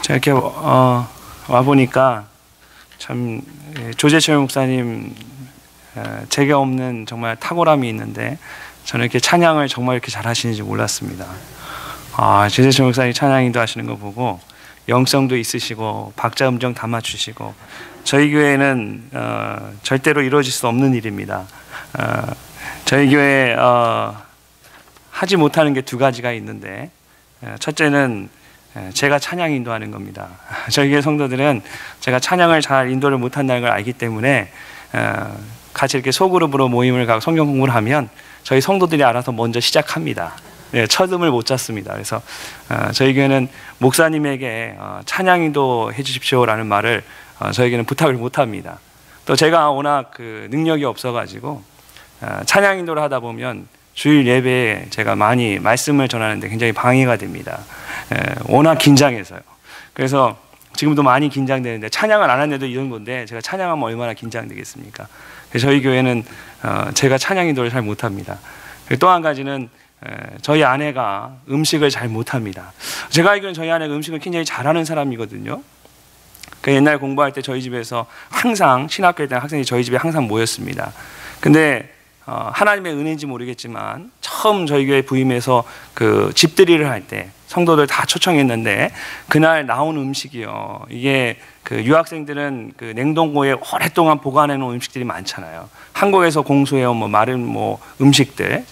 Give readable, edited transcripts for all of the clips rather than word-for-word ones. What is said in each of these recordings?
제가 이렇게 와 보니까 참 조재철 목사님 제가 없는 정말 탁월함이 있는데 저는 이렇게 찬양을 정말 이렇게 잘하시는지 몰랐습니다. 조재철 목사님 찬양인도 하시는 거 보고 영성도 있으시고 박자 음정 다 맞추시고 저희 교회는 절대로 이루어질 수 없는 일입니다. 저희 교회 하지 못하는 게 두 가지가 있는데 첫째는 제가 찬양 인도하는 겁니다. 저희 교회 성도들은 제가 찬양을 잘 인도를 못한다는 걸 알기 때문에 같이 이렇게 소그룹으로 모임을 가고 성경 공부를 하면 저희 성도들이 알아서 먼저 시작합니다. 첫 음을 못 잡습니다. 그래서 저희 교회는 목사님에게 찬양 인도해 주십시오라는 말을 저에게는 부탁을 못 합니다. 또 제가 워낙 그 능력이 없어가지고 찬양 인도를 하다 보면 주일 예배에 제가 많이 말씀을 전하는데 굉장히 방해가 됩니다. 워낙 긴장해서요. 그래서 지금도 많이 긴장되는데 찬양을 안 하는데도 이런 건데 제가 찬양하면 얼마나 긴장되겠습니까? 그래서 저희 교회는 제가 찬양 인도를 잘 못합니다. 또 한 가지는 저희 아내가 음식을 잘 못합니다. 제가 알기로는 저희 아내가 음식을 굉장히 잘하는 사람이거든요. 옛날 공부할 때 저희 집에서 항상 신학교에 있던 학생이 저희 집에 항상 모였습니다. 근데 하나님의 은혜인지 모르겠지만 처음 저희 교회 부임해서 그 집들이를 할 때 성도들 다 초청했는데 그날 나온 음식이요. 이게 그 유학생들은 그 냉동고에 오랫동안 보관해 놓은 음식들이 많잖아요. 한국에서 공수해온 마른 음식들,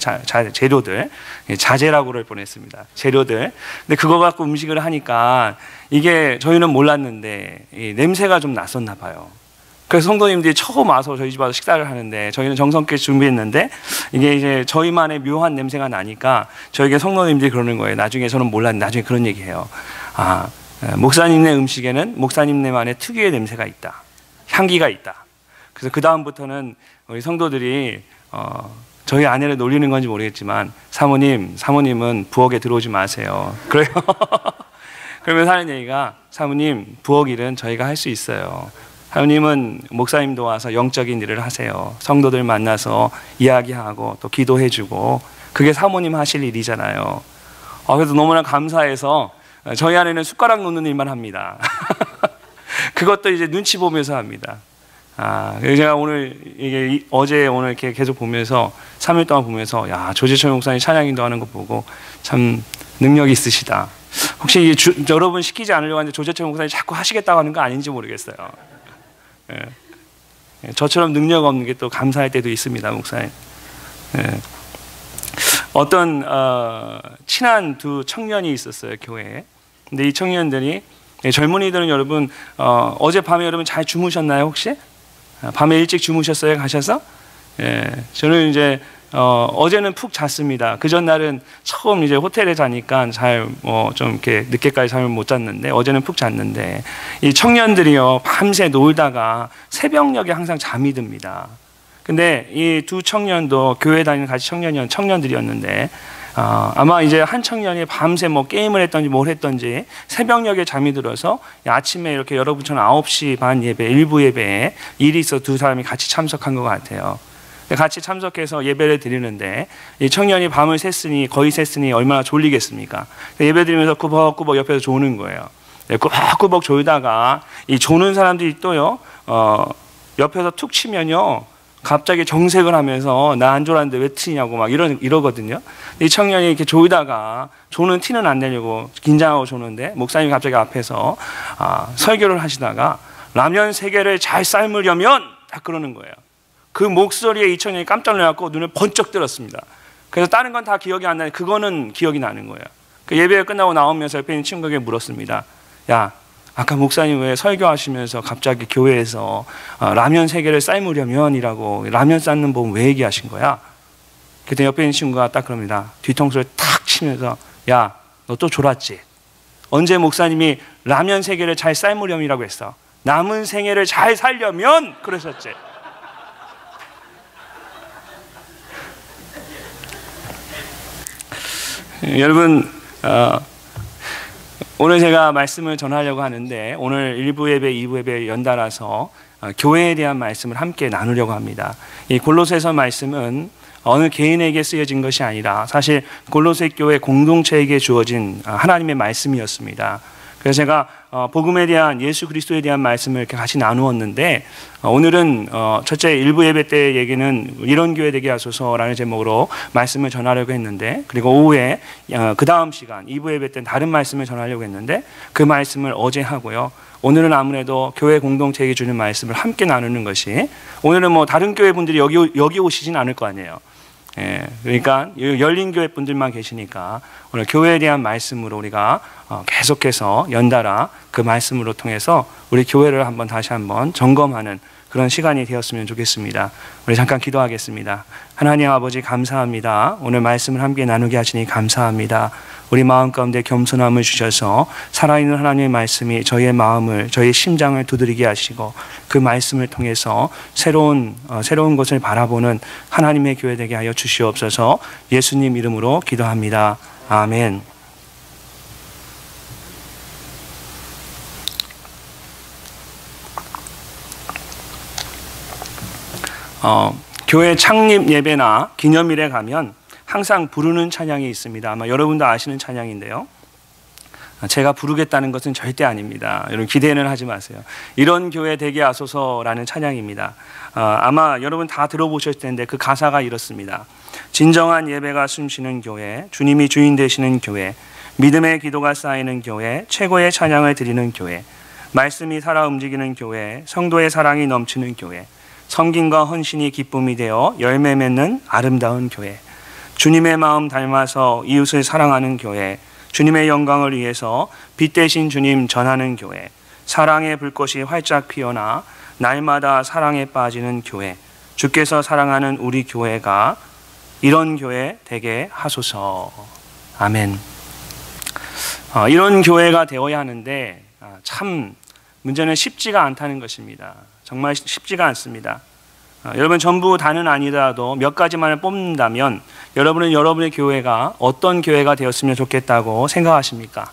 재료들, 자재라고 그럴 뻔했습니다. 재료들. 근데 그거 갖고 음식을 하니까 이게 저희는 몰랐는데 이 냄새가 좀 났었나 봐요. 그래서 성도님들이 처음 와서 저희 집 와서 식사를 하는데 저희는 정성껏 준비했는데 이게 이제 저희만의 묘한 냄새가 나니까 저에게 성도님들이 그러는 거예요. 나중에 저는 몰랐는데 나중에 그런 얘기해요. 목사님네 음식에는 목사님네만의 특유의 냄새가 있다. 향기가 있다. 그래서 그 다음부터는 우리 성도들이 저희 아내를 놀리는 건지 모르겠지만 사모님은 부엌에 들어오지 마세요. 그래요. 그러면서 하는 얘기가 사모님 부엌 일은 저희가 할 수 있어요. 하나님은 목사님도 와서 영적인 일을 하세요. 성도들 만나서 이야기하고 또 기도해주고 그게 사모님 하실 일이잖아요. 그래서 너무나 감사해서 저희 아내는 숟가락 놓는 일만 합니다. 그것도 이제 눈치 보면서 합니다. 제가 오늘 이렇게 계속 보면서 3일 동안 보면서 조재철 목사님 찬양 인도하는 거 보고 참 능력이 있으시다. 혹시 여러분 시키지 않으려고 하는데 조재철 목사님 자꾸 하시겠다고 하는 거 아닌지 모르겠어요. 저처럼 능력 없는 게 또 감사할 때도 있습니다, 목사님. 어떤 친한 두 청년이 있었어요, 교회에. 근데 이 청년들이 젊은이들은 여러분 어젯밤에 여러분 잘 주무셨나요, 혹시? 밤에 일찍 주무셨어요, 가셔서? 저는 이제 어제는 푹 잤습니다. 그 전날은 처음 이제 호텔에 자니까 좀 이렇게 늦게까지 잠을 못 잤는데 어제는 푹 잤는데 이 청년들이요 밤새 놀다가 새벽녘에 항상 잠이 듭니다. 근데 이 두 청년도 교회 다니는 같이 청년들이었는데 아마 이제 한 청년이 밤새 게임을 했던지 뭘 했던지 새벽녘에 잠이 들어서 아침에 이렇게 여러분처럼 9시 반 예배, 일부 예배에 일이 있어 두 사람이 같이 참석한 것 같아요. 같이 참석해서 예배를 드리는데 이 청년이 밤을 거의 샜으니 얼마나 졸리겠습니까? 예배 드리면서 꾸벅꾸벅 옆에서 조는 거예요. 꾸벅꾸벅 졸다가 이 조는 사람들이 또요 옆에서 툭 치면요 갑자기 정색을 하면서 나 안 졸았는데 왜 트냐고 막 이러거든요. 이 청년이 이렇게 졸다가 조는 티는 안 내려고 긴장하고 조는데 목사님이 갑자기 앞에서 설교를 하시다가 라면 3개를 잘 삶으려면 딱 그러는 거예요. 그 목소리에 이 청년이 깜짝 놀랐고 눈을 번쩍 들었습니다. 그래서 다른 건 다 기억이 안 나는데 그거는 기억이 나는 거예요. 그 예배가 끝나고 나오면서 옆에 있는 친구에게 물었습니다. 야, 아까 목사님 왜 설교하시면서 갑자기 교회에서 라면 3개를 삶으려면이라고 라면 삶는 법 왜 얘기하신 거야? 그때 옆에 있는 친구가 딱 그럽니다. 뒤통수를 탁 치면서 야, 너 또 졸았지? 언제 목사님이 라면 3개를 잘 삶으려면이라고 했어? 남은 생애를 잘 살려면 그러셨지. 여러분 오늘 제가 말씀을 전하려고 하는데 오늘 1부 예배, 2부 예배 연달아서 교회에 대한 말씀을 함께 나누려고 합니다. 이 골로새서 말씀은 어느 개인에게 쓰여진 것이 아니라 사실 골로새 교회 공동체에게 주어진 하나님의 말씀이었습니다. 그래서 제가 복음에 대한, 예수 그리스도에 대한 말씀을 이렇게 같이 나누었는데, 오늘은 첫째 일부 예배 때 얘기는 이런 교회 되게 하소서라는 제목으로 말씀을 전하려고 했는데, 그리고 오후에 그 다음 시간 2부 예배 때는 다른 말씀을 전하려고 했는데 그 말씀을 어제 하고요. 오늘은 아무래도 교회 공동체에게 주는 말씀을 함께 나누는 것이, 오늘은 뭐 다른 교회 분들이 여기 오시진 않을 거 아니에요. 예, 그러니까 열린 교회 분들만 계시니까 오늘 교회에 대한 말씀으로 우리가 계속해서 연달아 그 말씀으로 통해서 우리 교회를 다시 한번 점검하는 그런 시간이 되었으면 좋겠습니다. 우리 잠깐 기도하겠습니다. 하나님 아버지, 감사합니다. 오늘 말씀을 함께 나누게 하시니 감사합니다. 우리 마음 가운데 겸손함을 주셔서 살아있는 하나님의 말씀이 저희의 마음을, 저희의 심장을 두드리게 하시고 그 말씀을 통해서 새로운 것을 바라보는 하나님의 교회 되게 하여 주시옵소서. 예수님 이름으로 기도합니다. 아멘. 교회 창립 예배나 기념일에 가면 항상 부르는 찬양이 있습니다. 아마 여러분도 아시는 찬양인데요. 제가 부르겠다는 것은 절대 아닙니다. 여러분 기대는 하지 마세요. 이런 교회 되게 하소서라는 찬양입니다. 아마 여러분 다 들어보셨을 텐데 그 가사가 이렇습니다. 진정한 예배가 숨쉬는 교회, 주님이 주인 되시는 교회, 믿음의 기도가 쌓이는 교회, 최고의 찬양을 드리는 교회, 말씀이 살아 움직이는 교회, 성도의 사랑이 넘치는 교회, 섬김과 헌신이 기쁨이 되어 열매 맺는 아름다운 교회, 주님의 마음 닮아서 이웃을 사랑하는 교회, 주님의 영광을 위해서 빛 대신 주님 전하는 교회, 사랑의 불꽃이 활짝 피어나 날마다 사랑에 빠지는 교회, 주께서 사랑하는 우리 교회가 이런 교회 되게 하소서. 아멘. 이런 교회가 되어야 하는데 참 문제는 쉽지가 않다는 것입니다. 정말 쉽지가 않습니다. 여러분 전부 다는 아니더라도 몇 가지만을 뽑는다면 여러분은 여러분의 교회가 어떤 교회가 되었으면 좋겠다고 생각하십니까?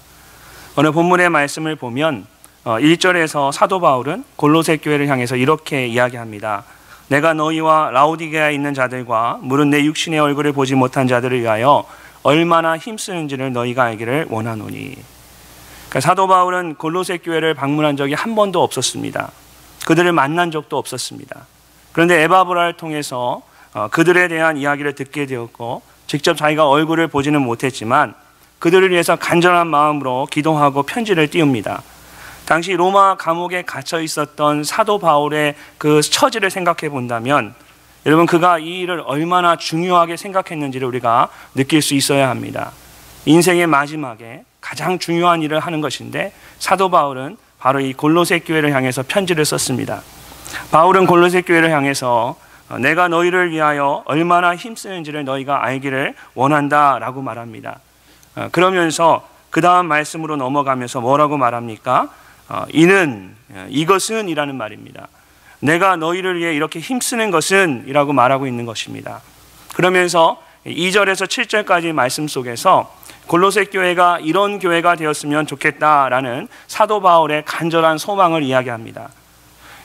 오늘 본문의 말씀을 보면 1절에서 사도 바울은 골로새 교회를 향해서 이렇게 이야기합니다. 내가 너희와 라오디게아에 있는 자들과 물은 내 육신의 얼굴을 보지 못한 자들을 위하여 얼마나 힘쓰는지를 너희가 알기를 원하노니. 그러니까 사도 바울은 골로새 교회를 방문한 적이 한 번도 없었습니다. 그들을 만난 적도 없었습니다. 그런데 에바브라를 통해서 그들에 대한 이야기를 듣게 되었고 직접 자기가 얼굴을 보지는 못했지만 그들을 위해서 간절한 마음으로 기도하고 편지를 띄웁니다. 당시 로마 감옥에 갇혀 있었던 사도 바울의 그 처지를 생각해 본다면 여러분 그가 이 일을 얼마나 중요하게 생각했는지를 우리가 느낄 수 있어야 합니다. 인생의 마지막에 가장 중요한 일을 하는 것인데 사도 바울은 바로 이 골로새 교회를 향해서 편지를 썼습니다. 바울은 골로새 교회를 향해서 내가 너희를 위하여 얼마나 힘쓰는지를 너희가 알기를 원한다라고 말합니다. 그러면서 그 다음 말씀으로 넘어가면서 뭐라고 말합니까? 이것은 이라는 말입니다. 내가 너희를 위해 이렇게 힘쓰는 것은 이라고 말하고 있는 것입니다. 그러면서 2절에서 7절까지 말씀 속에서 골로새 교회가 이런 교회가 되었으면 좋겠다라는 사도 바울의 간절한 소망을 이야기합니다.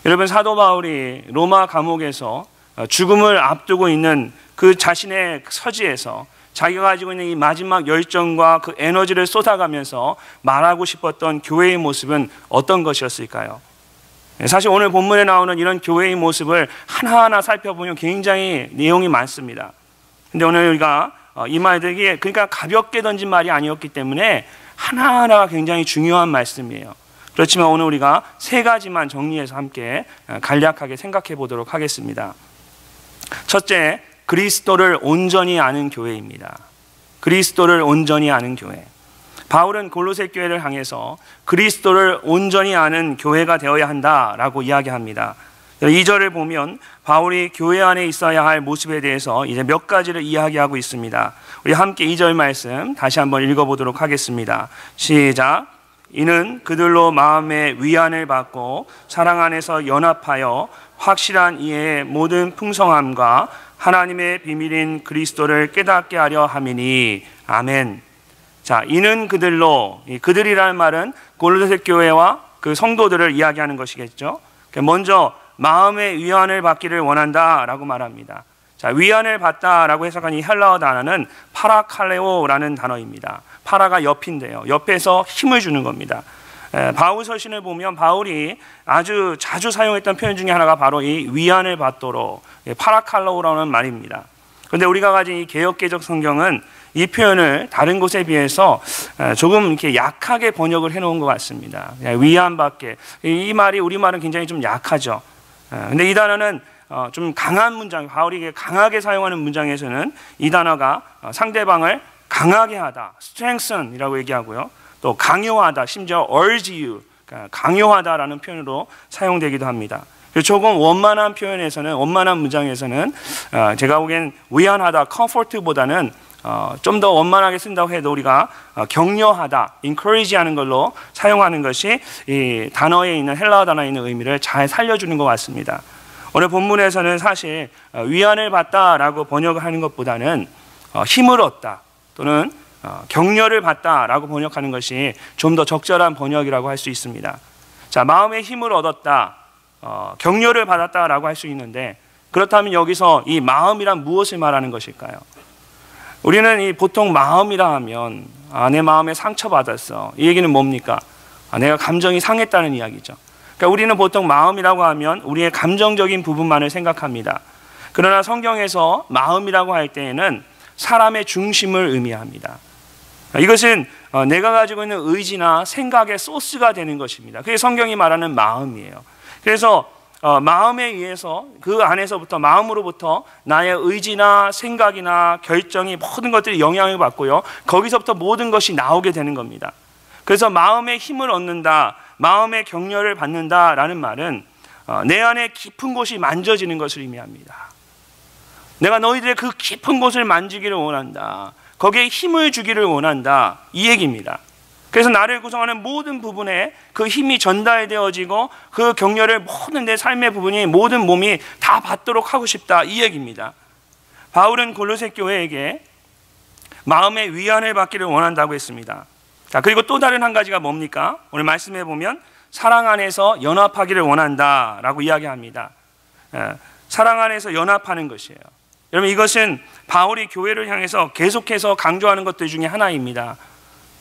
여러분 사도 바울이 로마 감옥에서 죽음을 앞두고 있는 그 자신의 서지에서 자기가 가지고 있는 이 마지막 열정과 그 에너지를 쏟아가면서 말하고 싶었던 교회의 모습은 어떤 것이었을까요? 사실 오늘 본문에 나오는 이런 교회의 모습을 하나하나 살펴보면 굉장히 내용이 많습니다. 근데 오늘 우리가 이 말들이 그러니까 가볍게 던진 말이 아니었기 때문에 하나하나가 굉장히 중요한 말씀이에요. 그렇지만 오늘 우리가 세 가지만 정리해서 함께 간략하게 생각해 보도록 하겠습니다. 첫째, 그리스도를 온전히 아는 교회입니다. 그리스도를 온전히 아는 교회. 바울은 골로새 교회를 향해서 그리스도를 온전히 아는 교회가 되어야 한다라고 이야기합니다. 2절을 보면 바울이 교회 안에 있어야 할 모습에 대해서 이제 몇 가지를 이야기하고 있습니다. 우리 함께 2절 말씀 다시 한번 읽어보도록 하겠습니다. 시작. 이는 그들로 마음의 위안을 받고 사랑 안에서 연합하여 확실한 이해의 모든 풍성함과 하나님의 비밀인 그리스도를 깨닫게 하려 함이니. 아멘. 자, 이는 그들로, 그들이라는 말은 골로새 교회와 그 성도들을 이야기하는 것이겠죠. 먼저 마음의 위안을 받기를 원한다라고 말합니다. 자, 위안을 받다라고 해석한 이 헬라어 단어는 파라칼레오라는 단어입니다. 파라가 옆인데요. 옆에서 힘을 주는 겁니다. 바울 서신을 보면 바울이 아주 자주 사용했던 표현 중에 하나가 바로 이 위안을 받도록 파라칼로라는 말입니다. 그런데 우리가 가진 이 개역개적 성경은 이 표현을 다른 곳에 비해서 조금 이렇게 약하게 번역을 해놓은 것 같습니다. 위안받게, 이 말이 우리말은 굉장히 좀 약하죠. 근데 이 단어는 좀 강한 문장, 바울이 강하게 사용하는 문장에서는 이 단어가 상대방을 강하게 하다, strengthen이라고 얘기하고요. 또 강요하다, 심지어 urge you, 그러니까 강요하다라는 표현으로 사용되기도 합니다. 조금 원만한 표현에서는, 원만한 문장에서는 제가 보기엔 위안하다, comfort보다는 좀 더 원만하게 쓴다고 해도 우리가 격려하다, encourage 하는 걸로 사용하는 것이 이 단어에 있는, 헬라어 단어에 있는 의미를 잘 살려주는 것 같습니다. 오늘 본문에서는 사실 위안을 받다라고 번역을 하는 것보다는 힘을 얻다 또는 격려를 받다라고 번역하는 것이 좀 더 적절한 번역이라고 할 수 있습니다. 자, 마음의 힘을 얻었다, 격려를 받았다라고 할 수 있는데, 그렇다면 여기서 이 마음이란 무엇을 말하는 것일까요? 우리는 이 보통 마음이라 하면 내 마음에 상처받았어, 이 얘기는 뭡니까? 내가 감정이 상했다는 이야기죠. 그러니까 우리는 보통 마음이라고 하면 우리의 감정적인 부분만을 생각합니다. 그러나 성경에서 마음이라고 할 때에는 사람의 중심을 의미합니다. 이것은 내가 가지고 있는 의지나 생각의 소스가 되는 것입니다. 그게 성경이 말하는 마음이에요. 그래서 마음에 의해서, 그 안에서부터, 마음으로부터 나의 의지나 생각이나 결정이, 모든 것들이 영향을 받고요, 거기서부터 모든 것이 나오게 되는 겁니다. 그래서 마음의 힘을 얻는다, 마음의 격려를 받는다라는 말은 내 안에 깊은 곳이 만져지는 것을 의미합니다. 내가 너희들의 그 깊은 곳을 만지기를 원한다, 거기에 힘을 주기를 원한다, 이 얘기입니다. 그래서 나를 구성하는 모든 부분에 그 힘이 전달되어지고 그 격려를 모든 내 삶의 부분이, 모든 몸이 다 받도록 하고 싶다, 이 얘기입니다. 바울은 골로새 교회에게 마음의 위안을 받기를 원한다고 했습니다. 자, 그리고 또 다른 한 가지가 뭡니까? 오늘 말씀해 보면 사랑 안에서 연합하기를 원한다라고 이야기합니다. 사랑 안에서 연합하는 것이에요. 여러분, 이것은 바울이 교회를 향해서 계속해서 강조하는 것들 중에 하나입니다.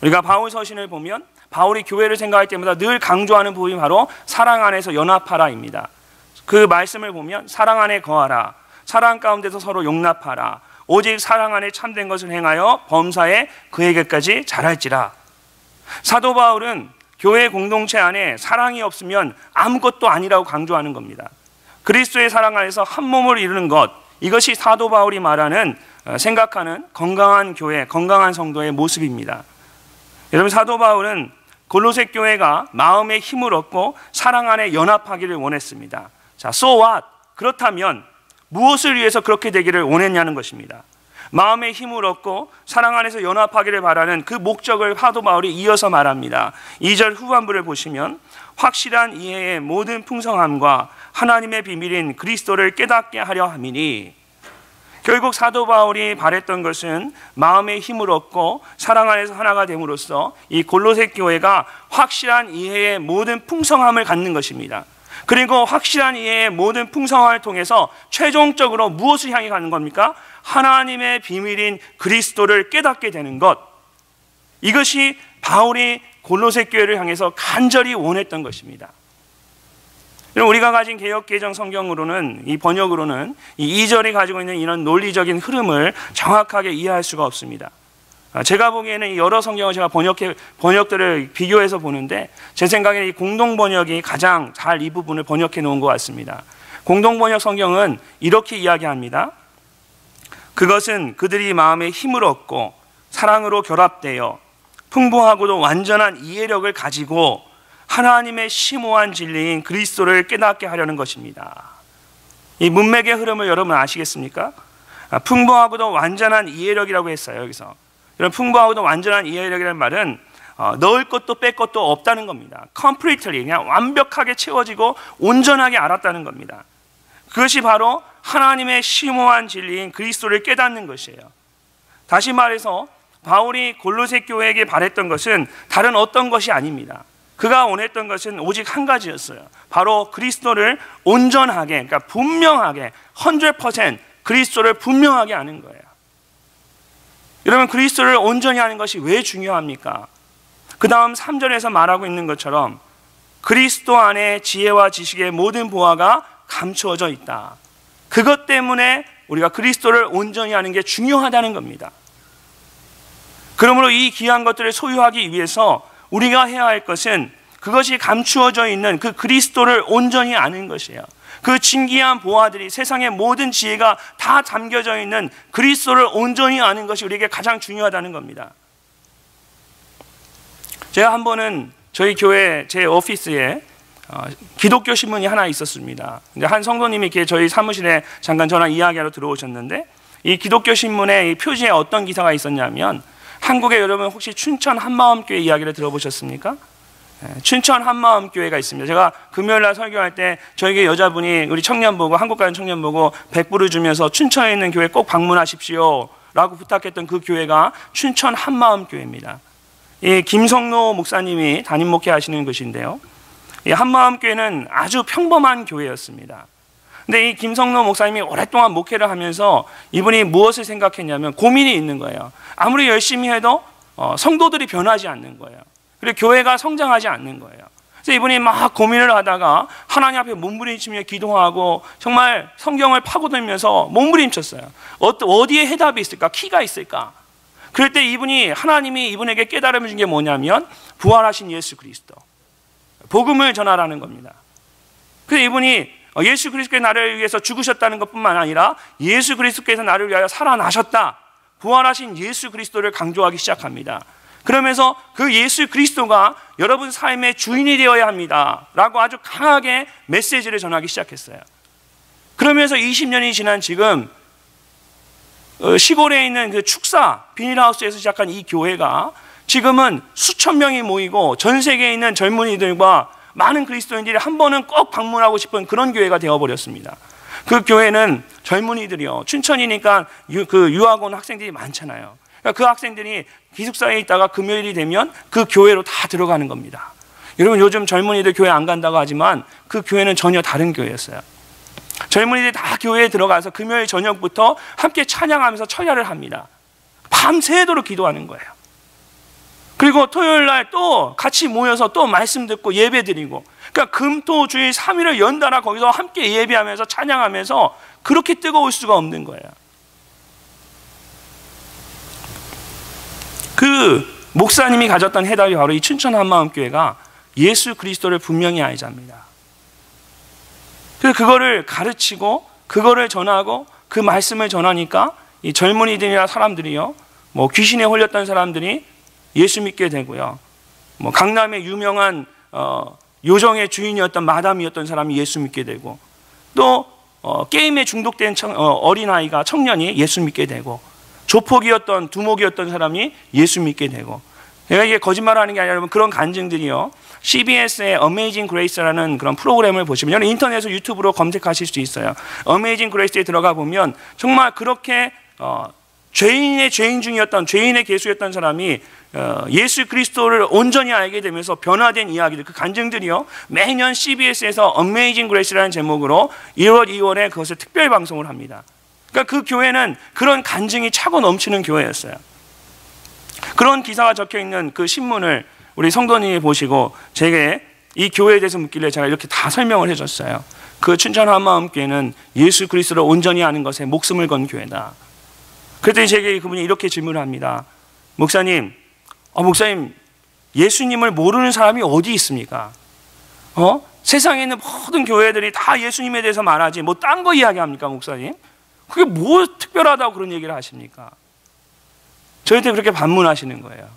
우리가 바울 서신을 보면 바울이 교회를 생각할 때마다 늘 강조하는 부분이 바로 사랑 안에서 연합하라입니다. 그 말씀을 보면 사랑 안에 거하라, 사랑 가운데서 서로 용납하라, 오직 사랑 안에 참된 것을 행하여 범사에 그에게까지 잘할지라. 사도 바울은 교회 공동체 안에 사랑이 없으면 아무것도 아니라고 강조하는 겁니다. 그리스도의 사랑 안에서 한 몸을 이루는 것, 이것이 사도 바울이 말하는, 생각하는 건강한 교회, 건강한 성도의 모습입니다. 여러분, 사도 바울은 골로새 교회가 마음의 힘을 얻고 사랑 안에 연합하기를 원했습니다. 자, so what? 그렇다면 무엇을 위해서 그렇게 되기를 원했냐는 것입니다. 마음의 힘을 얻고 사랑 안에서 연합하기를 바라는 그 목적을 사도 바울이 이어서 말합니다. 2절 후반부를 보시면 확실한 이해의 모든 풍성함과 하나님의 비밀인 그리스도를 깨닫게 하려 함이니, 결국 사도 바울이 바랬던 것은 마음의 힘을 얻고 사랑 안에서 하나가 됨으로써 이 골로새 교회가 확실한 이해의 모든 풍성함을 갖는 것입니다. 그리고 확실한 이해의 모든 풍성함을 통해서 최종적으로 무엇을 향해 가는 겁니까? 하나님의 비밀인 그리스도를 깨닫게 되는 것. 이것이 바울이 골로새 교회를 향해서 간절히 원했던 것입니다. 우리가 가진 개역개정 성경으로는, 이 번역으로는 이 2절이 가지고 있는 이런 논리적인 흐름을 정확하게 이해할 수가 없습니다. 제가 보기에는 여러 성경을 제가 번역들을 비교해서 보는데, 제 생각에는 이 공동번역이 가장 잘 이 부분을 번역해 놓은 것 같습니다. 공동번역 성경은 이렇게 이야기합니다. 그것은 그들이 마음에 힘을 얻고 사랑으로 결합되어 풍부하고도 완전한 이해력을 가지고 하나님의 심오한 진리인 그리스도를 깨닫게 하려는 것입니다. 이 문맥의 흐름을 여러분 아시겠습니까? 풍부하고도 완전한 이해력이라고 했어요. 여기서 이런 풍부하고도 완전한 이해력이라는 말은 넣을 것도 뺄 것도 없다는 겁니다. completely, 그냥 완벽하게 채워지고 온전하게 알았다는 겁니다. 그것이 바로 하나님의 심오한 진리인 그리스도를 깨닫는 것이에요. 다시 말해서 바울이 골로새 교회에게 바랬던 것은 다른 어떤 것이 아닙니다. 그가 원했던 것은 오직 한 가지였어요. 바로 그리스도를 온전하게, 그러니까 분명하게 100% 그리스도를 분명하게 아는 거예요. 여러분, 그리스도를 온전히 아는 것이 왜 중요합니까? 그 다음 3절에서 말하고 있는 것처럼 그리스도 안에 지혜와 지식의 모든 보화가 감추어져 있다. 그것 때문에 우리가 그리스도를 온전히 아는 게 중요하다는 겁니다. 그러므로 이 귀한 것들을 소유하기 위해서 우리가 해야 할 것은 그것이 감추어져 있는 그 그리스도를 온전히 아는 것이에요. 그 진귀한 보화들이, 세상의 모든 지혜가 다 담겨져 있는 그리스도를 온전히 아는 것이 우리에게 가장 중요하다는 겁니다. 제가 한 번은 저희 교회 제 오피스에 기독교 신문이 하나 있었습니다. 근데 한 성도님이 이렇게 저희 사무실에 잠깐 저랑 이야기하러 들어오셨는데, 이 기독교 신문의 이 표지에 어떤 기사가 있었냐면, 한국에 여러분 혹시 춘천 한마음교회 이야기를 들어보셨습니까? 춘천 한마음교회가 있습니다. 제가 금요일날 설교할 때 저에게 여자분이 우리 청년 보고, 한국 가는 청년 보고 100불을 주면서 춘천에 있는 교회 꼭 방문하십시오 라고 부탁했던 그 교회가 춘천 한마음교회입니다. 이 김성노 목사님이 담임 목회하시는 것인데요, 이 한마음교회는 아주 평범한 교회였습니다. 근데 이 김성노 목사님이 오랫동안 목회를 하면서 이분이 무엇을 생각했냐면, 고민이 있는 거예요. 아무리 열심히 해도 성도들이 변하지 않는 거예요. 그리고 교회가 성장하지 않는 거예요. 그래서 이분이 막 고민을 하다가 하나님 앞에 몸부림치며 기도하고 정말 성경을 파고들면서 몸부림쳤어요. 어디에 해답이 있을까? 키가 있을까? 그럴 때 이분이, 하나님이 이분에게 깨달음을 준 게 뭐냐면 부활하신 예수 그리스도, 복음을 전하라는 겁니다. 그래서 이분이 예수 그리스도의 나를 위해서 죽으셨다는 것뿐만 아니라 예수 그리스도께서 나를 위하여 살아나셨다, 부활하신 예수 그리스도를 강조하기 시작합니다. 그러면서 그 예수 그리스도가 여러분 삶의 주인이 되어야 합니다 라고 아주 강하게 메시지를 전하기 시작했어요. 그러면서 20년이 지난 지금 시골에 있는 그 축사 비닐하우스에서 시작한 이 교회가 지금은 수천 명이 모이고 전 세계에 있는 젊은이들과 많은 그리스도인들이 한 번은 꼭 방문하고 싶은 그런 교회가 되어버렸습니다. 그 교회는 젊은이들이요, 춘천이니까 그 유학 온 학생들이 많잖아요. 그러니까 그 학생들이 기숙사에 있다가 금요일이 되면 그 교회로 다 들어가는 겁니다. 여러분, 요즘 젊은이들 교회 안 간다고 하지만 그 교회는 전혀 다른 교회였어요. 젊은이들이 다 교회에 들어가서 금요일 저녁부터 함께 찬양하면서 철야를 합니다. 밤새도록 기도하는 거예요. 그리고 토요일 날 또 같이 모여서 또 말씀 듣고 예배 드리고, 그러니까 금토 주일 3일을 연달아 거기서 함께 예배하면서 찬양하면서 그렇게 뜨거울 수가 없는 거예요. 그 목사님이 가졌던 해답이 바로 이 춘천 한마음교회가 예수 그리스도를 분명히 알자 합니다. 그래서 그거를 가르치고 그거를 전하고 그 말씀을 전하니까 이 젊은이들이나 사람들이요, 뭐 귀신에 홀렸던 사람들이 예수 믿게 되고요, 뭐 강남의 유명한 요정의 주인이었던 마담이었던 사람이 예수 믿게 되고, 또 게임에 중독된 어린아이가, 청년이 예수 믿게 되고, 조폭이었던, 두목이었던 사람이 예수 믿게 되고. 제가 이게 거짓말하는 게 아니라 여러분, 그런 간증들이요, CBS의 어메이징 그레이스라는 그런 프로그램을 보시면, 여러분 인터넷에서 유튜브로 검색하실 수 있어요. 어메이징 그레이스에 들어가 보면 정말 그렇게 죄인의 죄인 중이었던, 죄인의 개수였던 사람이 예수 그리스도를 온전히 알게 되면서 변화된 이야기들, 그 간증들이요, 매년 CBS에서 어메이징 그레이스라는 제목으로 1월, 2월에 그것을 특별 방송을 합니다. 그러니까 그 교회는 그런 간증이 차고 넘치는 교회였어요. 그런 기사가 적혀 있는 그 신문을 우리 성도님이 보시고 제게 이 교회에 대해서 묻길래 제가 이렇게 다 설명을 해줬어요. 그 춘천 한마음교회는 예수 그리스도를 온전히 아는 것에 목숨을 건 교회다. 그랬더니 제게 그분이 이렇게 질문을 합니다. 목사님, 목사님, 예수님을 모르는 사람이 어디 있습니까? 세상에 있는 모든 교회들이 다 예수님에 대해서 말하지 뭐 딴 거 이야기합니까, 목사님? 그게 뭐 특별하다고 그런 얘기를 하십니까? 저한테 그렇게 반문하시는 거예요.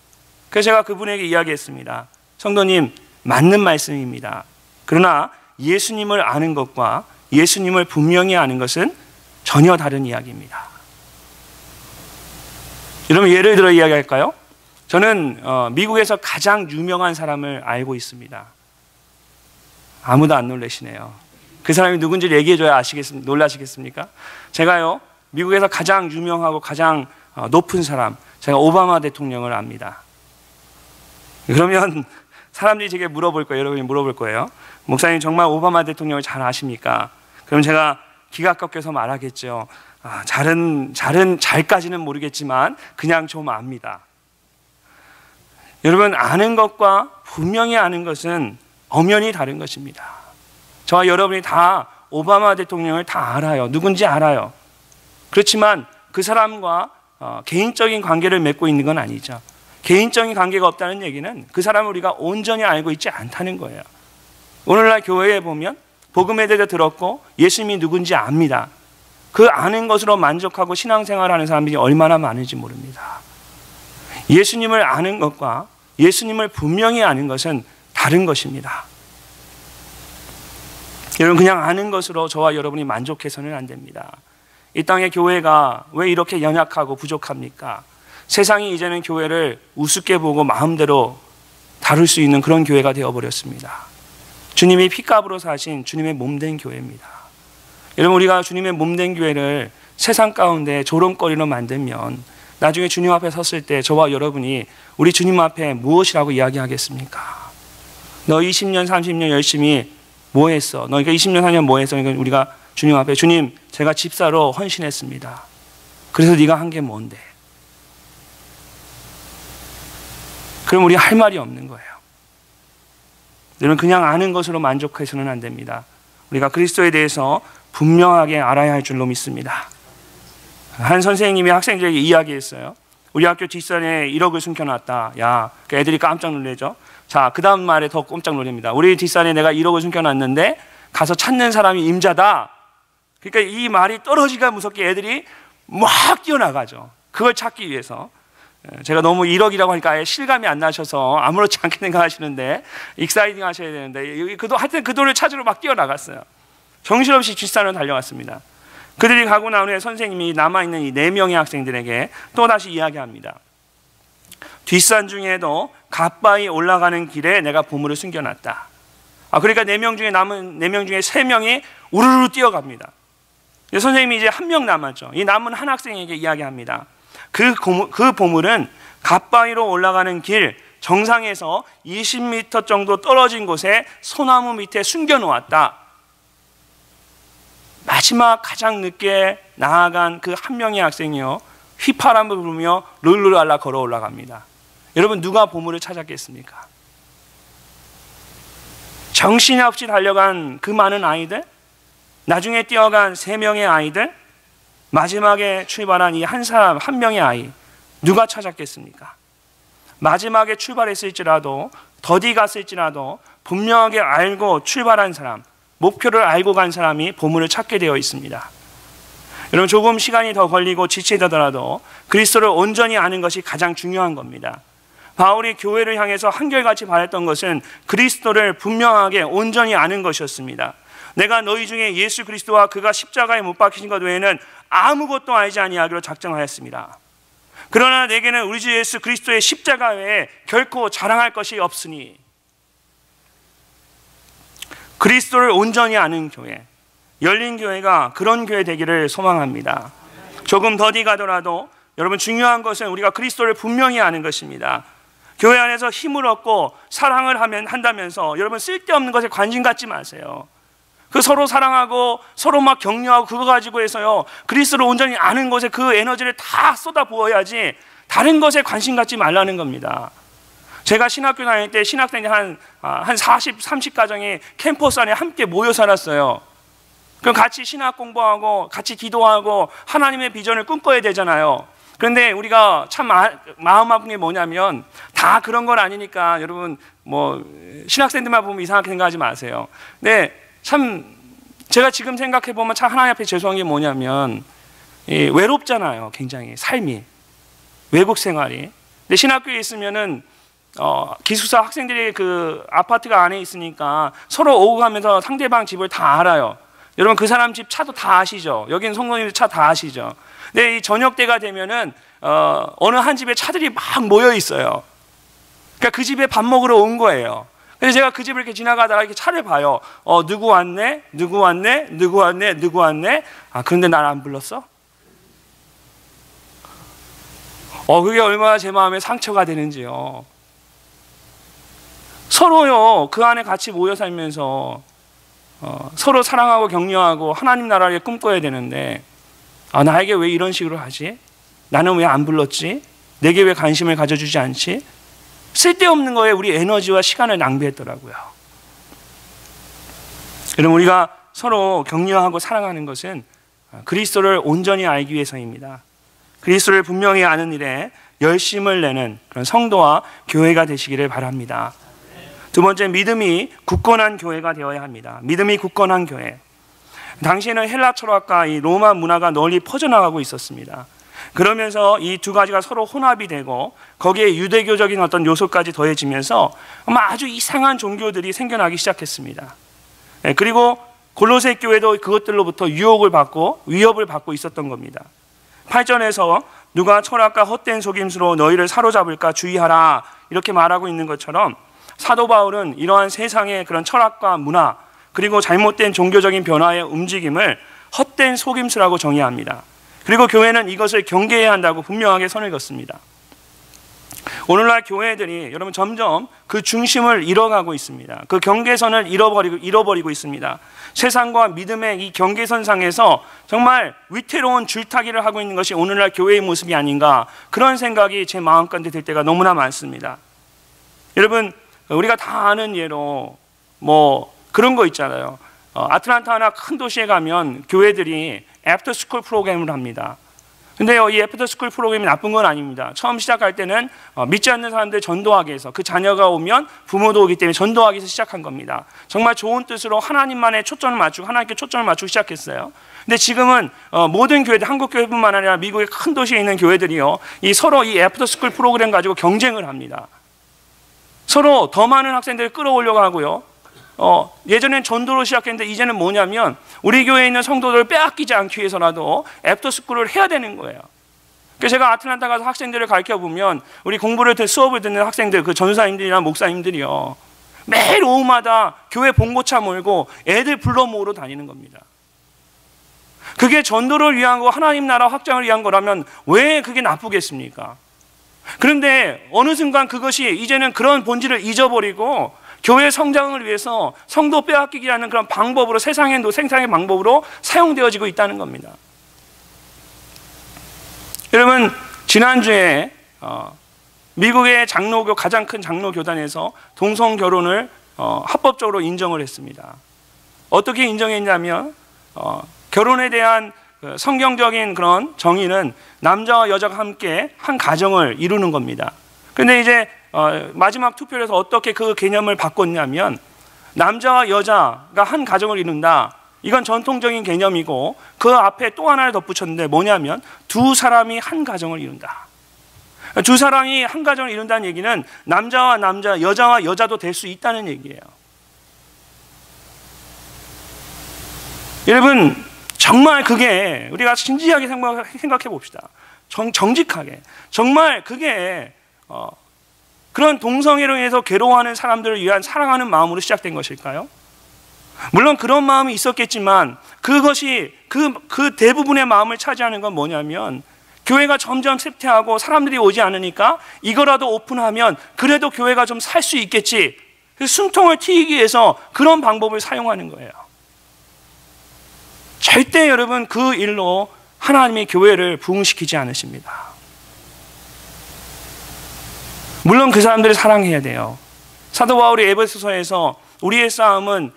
그래서 제가 그분에게 이야기했습니다. 성도님, 맞는 말씀입니다. 그러나 예수님을 아는 것과 예수님을 분명히 아는 것은 전혀 다른 이야기입니다. 여러분, 예를 들어 이야기할까요? 저는 미국에서 가장 유명한 사람을 알고 있습니다. 아무도 안 놀라시네요. 그 사람이 누군지 얘기해줘야 놀라시겠습니까? 제가요, 미국에서 가장 유명하고 가장 높은 사람, 제가 오바마 대통령을 압니다. 그러면 사람들이 제게 물어볼 거예요. 여러분이 물어볼 거예요. 목사님, 정말 오바마 대통령을 잘 아십니까? 그럼 제가 기가 꺾여서 말하겠죠. 잘까지는 모르겠지만 그냥 좀 압니다. 여러분, 아는 것과 분명히 아는 것은 엄연히 다른 것입니다. 저와 여러분이 다 오바마 대통령을 다 알아요. 누군지 알아요. 그렇지만 그 사람과 개인적인 관계를 맺고 있는 건 아니죠. 개인적인 관계가 없다는 얘기는 그 사람을 우리가 온전히 알고 있지 않다는 거예요. 오늘날 교회에 보면 복음에 대해 들었고 예수님이 누군지 압니다. 그 아는 것으로 만족하고 신앙생활하는 사람들이 얼마나 많은지 모릅니다. 예수님을 아는 것과 예수님을 분명히 아는 것은 다른 것입니다. 여러분, 그냥 아는 것으로 저와 여러분이 만족해서는 안 됩니다. 이 땅의 교회가 왜 이렇게 연약하고 부족합니까? 세상이 이제는 교회를 우습게 보고 마음대로 다룰 수 있는 그런 교회가 되어버렸습니다. 주님이 핏값으로 사신 주님의 몸된 교회입니다. 여러분, 우리가 주님의 몸된 교회를 세상 가운데 조롱거리로 만들면 나중에 주님 앞에 섰을 때 저와 여러분이 우리 주님 앞에 무엇이라고 이야기하겠습니까? 너 20년 30년 열심히 뭐 했어? 너희가 20년 4년 뭐 했어? 그러니까 우리가 주님 앞에, 주님 제가 집사로 헌신했습니다. 그래서 네가 한 게 뭔데? 그럼 우리 할 말이 없는 거예요. 여러분, 그냥 아는 것으로 만족해서는 안 됩니다. 우리가 그리스도에 대해서 분명하게 알아야 할 줄로 믿습니다. 한 선생님이 학생들에게 이야기했어요. 우리 학교 뒷산에 1억을 숨겨놨다. 야, 그 애들이 깜짝 놀라죠. 자, 그 다음 말에 더 깜짝 놀랍니다. 우리 뒷산에 내가 1억을 숨겨놨는데 가서 찾는 사람이 임자다. 그러니까 이 말이 떨어지기가 무섭게 애들이 막 뛰어나가죠. 그걸 찾기 위해서. 제가 너무 1억이라고 하니까 아예 실감이 안 나셔서 아무렇지 않게 생각하시는데 익사이딩 하셔야 되는데 하여튼 그 돈을 찾으러 막 뛰어나갔어요. 정신없이 뒷산으로 달려갔습니다. 그들이 가고 난 후에 선생님이 남아있는 이 4명의 학생들에게 또다시 이야기합니다. 뒷산 중에도 가빠이 올라가는 길에 내가 보물을 숨겨놨다. 그러니까 4명 중에 남은 4명 중에 3명이 우르르 뛰어갑니다. 선생님이 이제 1명 남았죠. 이 남은 한 학생에게 이야기합니다. 그 보물은 가빠이로 올라가는 길 정상에서 20m 정도 떨어진 곳에 소나무 밑에 숨겨놓았다. 마지막 가장 늦게 나아간 그 한 명의 학생이요, 휘파람을 부르며 룰루랄라 걸어 올라갑니다. 여러분, 누가 보물을 찾았겠습니까? 정신없이 달려간 그 많은 아이들, 나중에 뛰어간 3명의 아이들, 마지막에 출발한 이 한 명의 아이, 누가 찾았겠습니까? 마지막에 출발했을지라도, 더디 갔을지라도 분명하게 알고 출발한 사람, 목표를 알고 간 사람이 보물을 찾게 되어 있습니다. 여러분, 조금 시간이 더 걸리고 지체되더라도 그리스도를 온전히 아는 것이 가장 중요한 겁니다. 바울이 교회를 향해서 한결같이 바랬던 것은 그리스도를 분명하게 온전히 아는 것이었습니다. 내가 너희 중에 예수 그리스도와 그가 십자가에 못 박히신 것 외에는 아무것도 알지 아니하기로 작정하였습니다. 그러나 내게는 우리 주 예수 그리스도의 십자가 외에 결코 자랑할 것이 없으니. 그리스도를 온전히 아는 교회, 열린 교회가 그런 교회 되기를 소망합니다. 조금 더디 가더라도 여러분, 중요한 것은 우리가 그리스도를 분명히 아는 것입니다. 교회 안에서 힘을 얻고 사랑을 한다면서 여러분, 쓸데없는 것에 관심 갖지 마세요. 그 서로 사랑하고 서로 막 격려하고 그거 가지고 해서요, 그리스도를 온전히 아는 것에 그 에너지를 다 쏟아 부어야지 다른 것에 관심 갖지 말라는 겁니다. 제가 신학교 다닐 때 신학생이 한 40, 30가정이 캠퍼스 안에 함께 모여 살았어요. 그럼 같이 신학 공부하고 같이 기도하고 하나님의 비전을 꿈꿔야 되잖아요. 그런데 우리가 참 마음 아픈 게 뭐냐면, 다 그런 건 아니니까 여러분, 뭐 신학생들만 보면 이상하게 생각하지 마세요. 근데 참 제가 지금 생각해 보면 참 하나님 앞에 죄송한 게 뭐냐면, 외롭잖아요. 굉장히 삶이, 외국 생활이. 근데 신학교에 있으면은 기숙사 학생들이 그 아파트가 안에 있으니까 서로 오고 가면서 상대방 집을 다 알아요. 여러분, 그 사람 집 차도 다 아시죠? 여기는 성도님들 차 다 아시죠? 근데 이 저녁 때가 되면은 어느 한 집에 차들이 막 모여 있어요. 그러니까 그 집에 밥 먹으러 온 거예요. 그래서 제가 그 집을 이렇게 지나가다가 이렇게 차를 봐요. 누구 왔네? 누구 왔네? 누구 왔네? 누구 왔네? 그런데 날 안 불렀어? 그게 얼마나 제 마음에 상처가 되는지요. 서로요, 그 안에 같이 모여 살면서 서로 사랑하고 격려하고 하나님 나라를 꿈꿔야 되는데, 나에게 왜 이런 식으로 하지? 나는 왜 안 불렀지? 내게 왜 관심을 가져주지 않지? 쓸데없는 거에 우리 에너지와 시간을 낭비했더라고요. 여러분, 우리가 서로 격려하고 사랑하는 것은 그리스도를 온전히 알기 위해서입니다. 그리스도를 분명히 아는 일에 열심을 내는 그런 성도와 교회가 되시기를 바랍니다. 두 번째, 믿음이 굳건한 교회가 되어야 합니다. 믿음이 굳건한 교회. 당시에는 헬라 철학과 이 로마 문화가 널리 퍼져나가고 있었습니다. 그러면서 이 두 가지가 서로 혼합이 되고 거기에 유대교적인 어떤 요소까지 더해지면서 아주 이상한 종교들이 생겨나기 시작했습니다. 그리고 골로새 교회도 그것들로부터 유혹을 받고 위협을 받고 있었던 겁니다. 8절에서 누가 철학과 헛된 속임수로 너희를 사로잡을까 주의하라 이렇게 말하고 있는 것처럼 사도 바울은 이러한 세상의 그런 철학과 문화 그리고 잘못된 종교적인 변화의 움직임을 헛된 속임수라고 정의합니다. 그리고 교회는 이것을 경계해야 한다고 분명하게 선을 긋습니다. 오늘날 교회들이 여러분 점점 그 중심을 잃어가고 있습니다. 그 경계선을 잃어버리고 있습니다. 세상과 믿음의 이 경계선상에서 정말 위태로운 줄타기를 하고 있는 것이 오늘날 교회의 모습이 아닌가, 그런 생각이 제 마음가운데 들 때가 너무나 많습니다. 여러분, 우리가 다 아는 예로 그런 거 있잖아요. 아틀란타나 큰 도시에 가면 교회들이 애프터스쿨 프로그램을 합니다. 근데요, 이 애프터스쿨 프로그램이 나쁜 건 아닙니다. 처음 시작할 때는 믿지 않는 사람들 전도하기 위해서, 그 자녀가 오면 부모도 오기 때문에 전도하기 위해서 시작한 겁니다. 정말 좋은 뜻으로 하나님만의 초점을 맞추고 하나님께 초점을 맞추고 시작했어요. 근데 지금은 모든 교회들, 한국 교회뿐만 아니라 미국의 큰 도시에 있는 교회들이요, 서로 이 애프터스쿨 프로그램 가지고 경쟁을 합니다. 서로 더 많은 학생들을 끌어오려고 하고요. 예전엔 전도로 시작했는데 이제는 뭐냐면 우리 교회에 있는 성도들을 빼앗기지 않기 위해서라도 애프터스쿨을 해야 되는 거예요. 그래서 제가 아틀란타 가서 학생들을 가르쳐보면 우리 수업을 듣는 학생들, 그 전사님들이나 목사님들이요, 매일 오후마다 교회 봉고차 몰고 애들 불러 모으러 다니는 겁니다. 그게 전도를 위한 거, 하나님 나라 확장을 위한 거라면 왜 그게 나쁘겠습니까? 그런데 어느 순간 그것이 이제는 그런 본질을 잊어버리고 교회 성장을 위해서 성도 빼앗기기라는 그런 방법으로, 세상의 방법으로 사용되어지고 있다는 겁니다. 여러분, 지난주에 미국의 장로교, 가장 큰 장로교단에서 동성 결혼을 합법적으로 인정을 했습니다. 어떻게 인정했냐면 결혼에 대한 성경적인 그런 정의는 남자와 여자가 함께 한 가정을 이루는 겁니다. 그런데 이제 마지막 투표에서 어떻게 그 개념을 바꿨냐면, 남자와 여자가 한 가정을 이룬다, 이건 전통적인 개념이고 그 앞에 또 하나를 덧붙였는데 뭐냐면 두 사람이 한 가정을 이룬다. 두 사람이 한 가정을 이룬다는 얘기는 남자와 남자, 여자와 여자도 될 수 있다는 얘기예요. 여러분, 정말 그게 우리가 진지하게 생각해 봅시다. 정직하게. 정말 그게 그런 동성애로 인해서 괴로워하는 사람들을 위한 사랑하는 마음으로 시작된 것일까요? 물론 그런 마음이 있었겠지만 그것이 그 대부분의 마음을 차지하는 건 뭐냐면, 교회가 점점 쇠퇴하고 사람들이 오지 않으니까 이거라도 오픈하면 그래도 교회가 좀 살 수 있겠지, 숨통을 트이기 위해서 그런 방법을 사용하는 거예요. 절대 여러분 그 일로 하나님의 교회를 부흥시키지 않으십니다. 물론 그 사람들을 사랑해야 돼요. 사도 바울이 에베소서에서 우리의 싸움은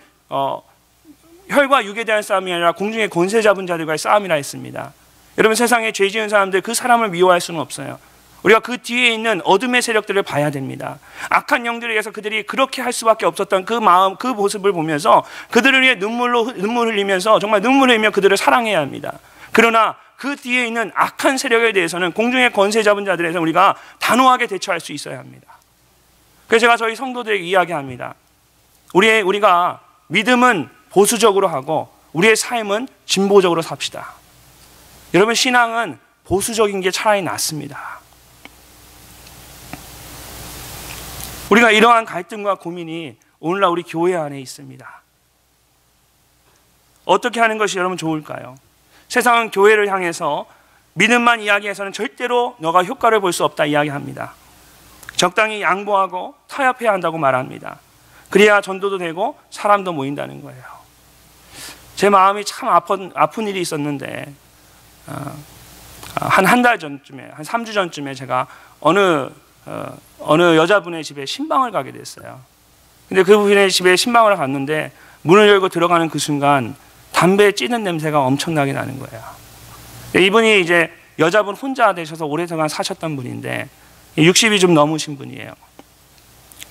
혈과 육에 대한 싸움이 아니라 공중의 권세 잡은 자들과의 싸움이라 했습니다. 여러분, 세상에 죄 지은 사람들, 그 사람을 미워할 수는 없어요. 우리가 그 뒤에 있는 어둠의 세력들을 봐야 됩니다. 악한 영들에 의해서 그들이 그렇게 할 수밖에 없었던 그 마음, 그 모습을 보면서 그들을 위해 눈물 흘리면서 정말 눈물을 흘리며 그들을 사랑해야 합니다. 그러나 그 뒤에 있는 악한 세력에 대해서는 공중의 권세 잡은 자들에 대해서 우리가 단호하게 대처할 수 있어야 합니다. 그래서 제가 저희 성도들에게 이야기합니다. 우리가 믿음은 보수적으로 하고 우리의 삶은 진보적으로 삽시다. 여러분, 신앙은 보수적인 게 차라리 낫습니다. 우리가 이러한 갈등과 고민이 오늘날 우리 교회 안에 있습니다. 어떻게 하는 것이 여러분 좋을까요? 세상은 교회를 향해서 믿음만 이야기해서는 절대로 너가 효과를 볼 수 없다 이야기합니다. 적당히 양보하고 타협해야 한다고 말합니다. 그래야 전도도 되고 사람도 모인다는 거예요. 제 마음이 참 아픈 일이 있었는데 한 달 전쯤에, 한 3주 전쯤에 제가 어느 어느 여자분의 집에 신방을 가게 됐어요. 근데 그분의 집에 신방을 갔는데 문을 열고 들어가는 그 순간 담배 찌는 냄새가 엄청나게 나는 거예요. 이분이 이제 여자분 혼자 되셔서 오랫동안 사셨던 분인데 60이 좀 넘으신 분이에요.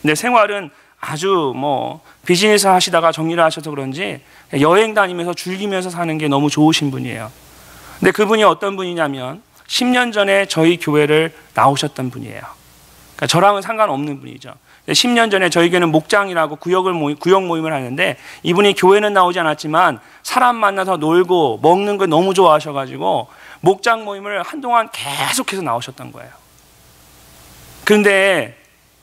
근데 생활은 아주 뭐 비즈니스 하시다가 정리를 하셔서 그런지 여행 다니면서 즐기면서 사는 게 너무 좋으신 분이에요. 근데 그분이 어떤 분이냐면 10년 전에 저희 교회를 나오셨던 분이에요. 그러니까 저랑은 상관없는 분이죠. 10년 전에 저희 교회는 목장이라고 구역 모임을 하는데 이분이 교회는 나오지 않았지만 사람 만나서 놀고 먹는 걸 너무 좋아하셔가지고 목장 모임을 한동안 계속해서 나오셨던 거예요. 그런데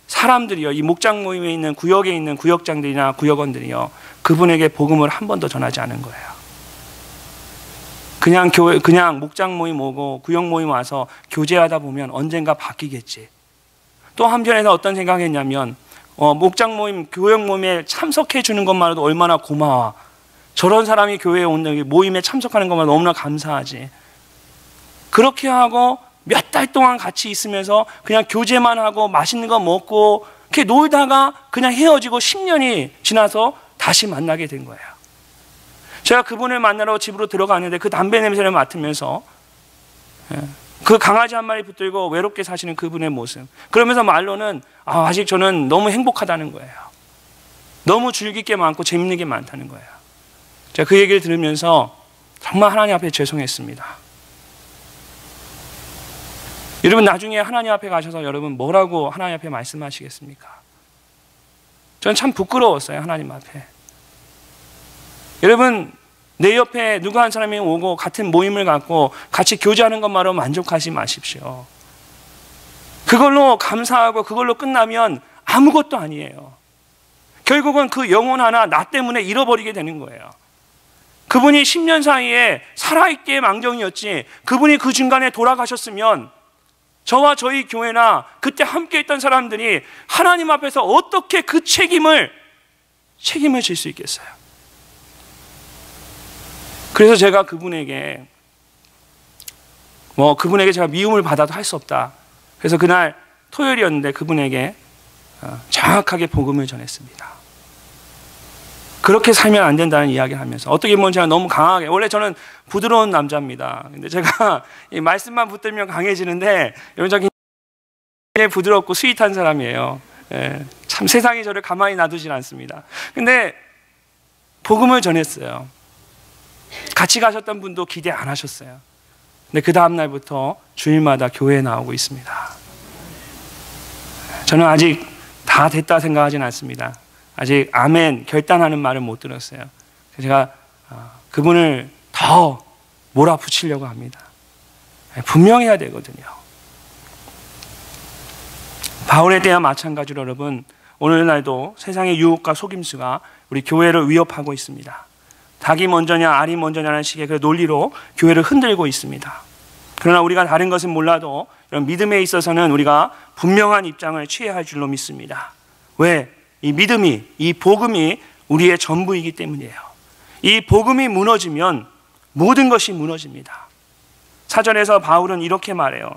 사람들이요, 이 목장 모임에 있는 구역에 있는 구역장들이나 구역원들이요, 그분에게 복음을 한 번도 전하지 않은 거예요. 그냥 목장 모임 오고 구역 모임 와서 교제하다 보면 언젠가 바뀌겠지. 또 한편에서 어떤 생각했냐면 목장 모임, 구역 모임에 참석해 주는 것만으로도 얼마나 고마워. 저런 사람이 교회에 오는 모임에 참석하는 것만 너무나 감사하지. 그렇게 하고 몇 달 동안 같이 있으면서 그냥 교제만 하고 맛있는 거 먹고 이렇게 놀다가 그냥 헤어지고 10년이 지나서 다시 만나게 된 거예요. 제가 그분을 만나러 집으로 들어갔는데 그 담배 냄새를 맡으면서 그 강아지 한 마리 붙들고 외롭게 사시는 그분의 모습, 그러면서 말로는 아직 저는 너무 행복하다는 거예요. 너무 즐길 게 많고 재밌는 게 많다는 거예요. 제가 그 얘기를 들으면서 정말 하나님 앞에 죄송했습니다. 여러분 나중에 하나님 앞에 가셔서 여러분 뭐라고 하나님 앞에 말씀하시겠습니까? 저는 참 부끄러웠어요. 하나님 앞에. 여러분 내 옆에 누구 한 사람이 오고 같은 모임을 갖고 같이 교제하는 것만으로 만족하지 마십시오. 그걸로 감사하고 그걸로 끝나면 아무것도 아니에요. 결국은 그 영혼 하나 나 때문에 잃어버리게 되는 거예요. 그분이 10년 사이에 살아있기에 망정이었지, 그분이 그 중간에 돌아가셨으면 저와 저희 교회나 그때 함께 있던 사람들이 하나님 앞에서 어떻게 그 책임을 질 수 있겠어요? 그래서 제가 그분에게 제가 미움을 받아도 할 수 없다. 그래서 그날 토요일이었는데 그분에게 정확하게 복음을 전했습니다. 그렇게 살면 안 된다는 이야기를 하면서, 어떻게 보면 제가 너무 강하게, 원래 저는 부드러운 남자입니다. 근데 제가 이 말씀만 붙들면 강해지는데 여러분 굉장히 부드럽고 스윗한 사람이에요. 참 세상이 저를 가만히 놔두질 않습니다. 근데 복음을 전했어요. 같이 가셨던 분도 기대 안 하셨어요. 근데 그 다음 날부터 주일마다 교회에 나오고 있습니다. 저는 아직 다 됐다 생각하진 않습니다. 아직 아멘 결단하는 말을 못 들었어요. 제가 그분을 더 몰아붙이려고 합니다. 분명해야 되거든요. 바울에 대한 마찬가지로 여러분, 오늘날도 세상의 유혹과 속임수가 우리 교회를 위협하고 있습니다. 닭이 먼저냐 알이 먼저냐는 식의 그 논리로 교회를 흔들고 있습니다. 그러나 우리가 다른 것은 몰라도 이런 믿음에 있어서는 우리가 분명한 입장을 취해야 할 줄로 믿습니다. 왜? 이 믿음이, 이 복음이 우리의 전부이기 때문이에요. 이 복음이 무너지면 모든 것이 무너집니다. 사절에서 바울은 이렇게 말해요.